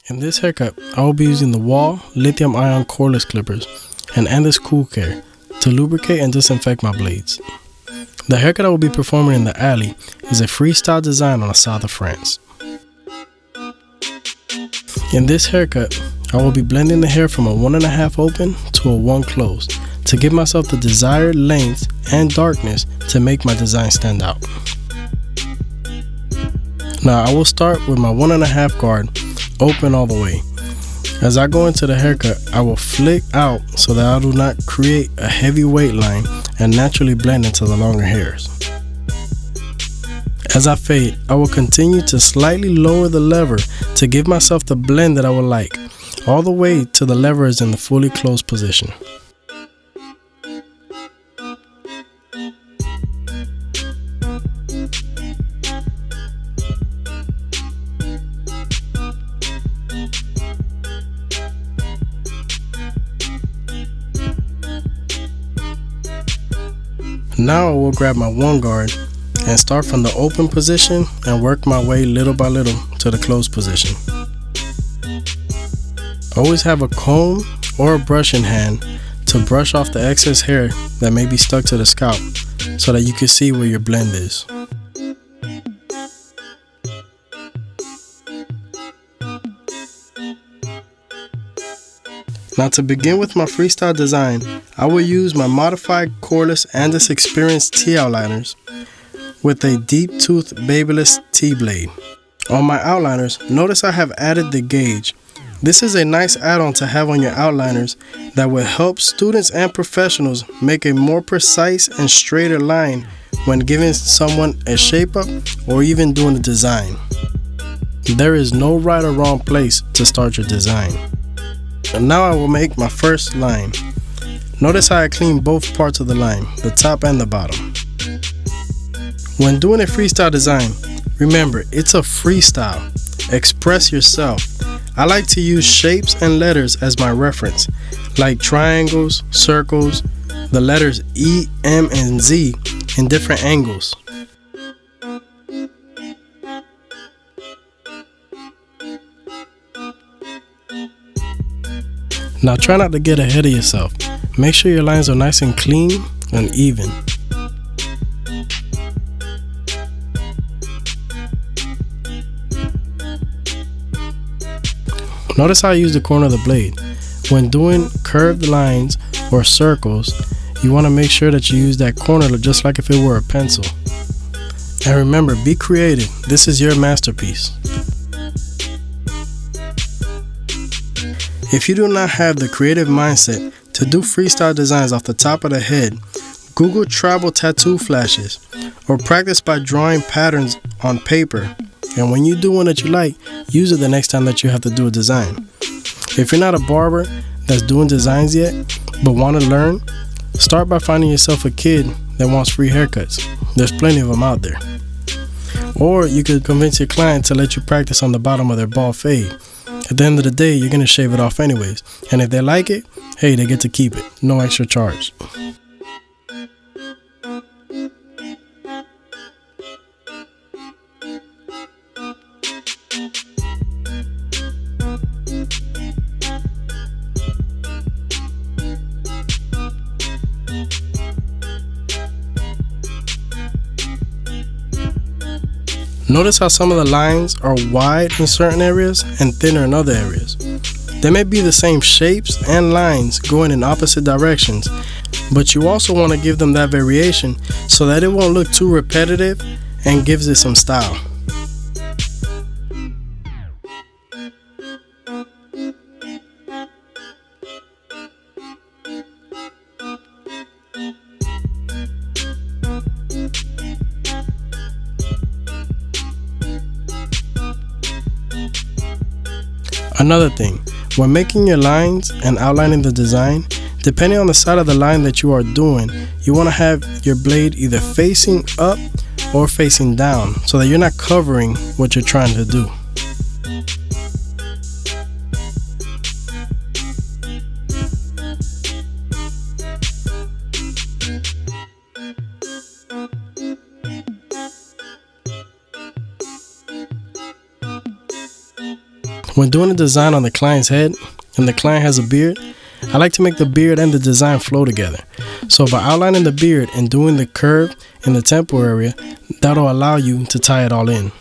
In this haircut, I will be using the Wall lithium-ion cordless clippers and Andis Cool Care to lubricate and disinfect my blades. The haircut I will be performing in the alley is a freestyle design on the south of France. In this haircut, I will be blending the hair from a 1.5 open to a 1 closed to give myself the desired length and darkness to make my design stand out. Now I will start with my 1.5 guard open all the way. As I go into the haircut, I will flick out so that I do not create a heavy weight line and naturally blend into the longer hairs. As I fade, I will continue to slightly lower the lever to give myself the blend that I would like, all the way till the lever is in the fully closed position. Now I will grab my 1 guard and start from the open position and work my way little by little to the closed position. Always have a comb or a brush in hand to brush off the excess hair that may be stuck to the scalp so that you can see where your blend is. Now to begin with my freestyle design, I will use my modified cordless Andis Experience T-outliners with a deep tooth babyless T-blade. On my outliners, notice I have added the gauge. This is a nice add-on to have on your outliners that will help students and professionals make a more precise and straighter line when giving someone a shape up or even doing a design. There is no right or wrong place to start your design. And now I will make my first line. Notice how I clean both parts of the line, the top and the bottom. When doing a freestyle design, remember it's a freestyle. Express yourself. I like to use shapes and letters as my reference, like triangles, circles, the letters E, M, and Z in different angles. Now try not to get ahead of yourself. Make sure your lines are nice and clean and even. Notice how I use the corner of the blade. When doing curved lines or circles, you want to make sure that you use that corner just like if it were a pencil. And remember, be creative. This is your masterpiece. If you do not have the creative mindset to do freestyle designs off the top of the head, Google tribal tattoo flashes or practice by drawing patterns on paper. And when you do one that you like, use it the next time that you have to do a design. If you're not a barber that's doing designs yet, but want to learn, start by finding yourself a kid that wants free haircuts. There's plenty of them out there. Or you could convince your client to let you practice on the bottom of their bald fade. At the end of the day, you're going to shave it off anyways. And if they like it, hey, they get to keep it. No extra charge. Notice how some of the lines are wide in certain areas and thinner in other areas. They may be the same shapes and lines going in opposite directions, but you also want to give them that variation so that it won't look too repetitive and gives it some style. Another thing, when making your lines and outlining the design, depending on the side of the line that you are doing, you want to have your blade either facing up or facing down so that you're not covering what you're trying to do. When doing a design on the client's head, and the client has a beard, I like to make the beard and the design flow together. So by outlining the beard and doing the curve in the temple area, that'll allow you to tie it all in.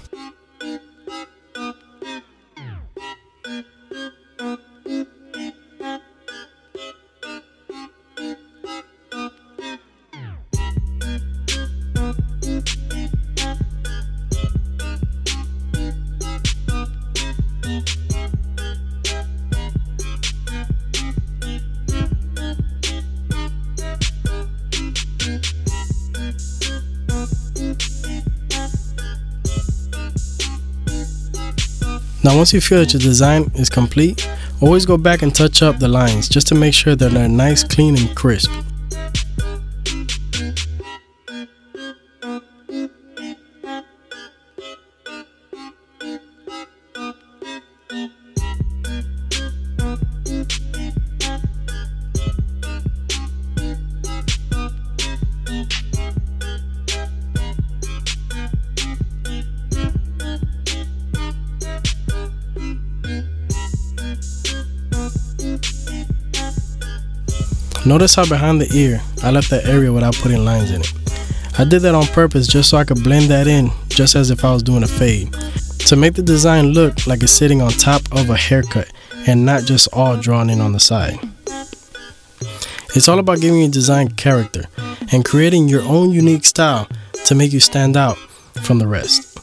Now once you feel that your design is complete, always go back and touch up the lines just to make sure that they're nice, clean, and crisp. Notice how behind the ear, I left that area without putting lines in it. I did that on purpose just so I could blend that in, just as if I was doing a fade, to make the design look like it's sitting on top of a haircut and not just all drawn in on the side. It's all about giving your design character and creating your own unique style to make you stand out from the rest.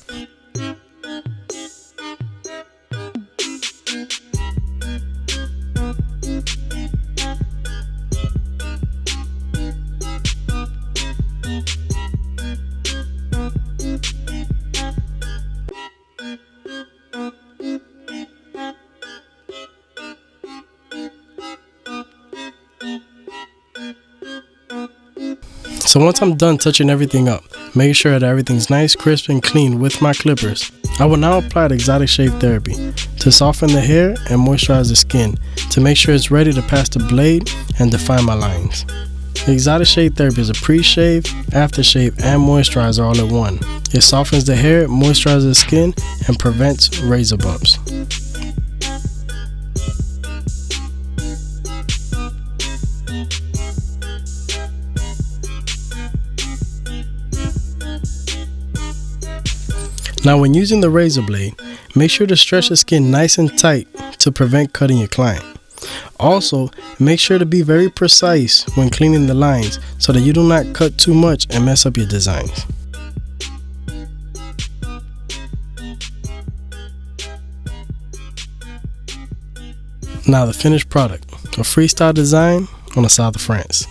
So once I'm done touching everything up, making sure that everything's nice, crisp, and clean with my clippers, I will now apply the exotic shave therapy to soften the hair and moisturize the skin to make sure it's ready to pass the blade and define my lines. The exotic shave therapy is a pre-shave, aftershave, and moisturizer all in one. It softens the hair, moisturizes the skin, and prevents razor bumps. Now when using the razor blade, make sure to stretch the skin nice and tight to prevent cutting your client. Also, make sure to be very precise when cleaning the lines so that you do not cut too much and mess up your designs. Now the finished product, a freestyle design on the south of France.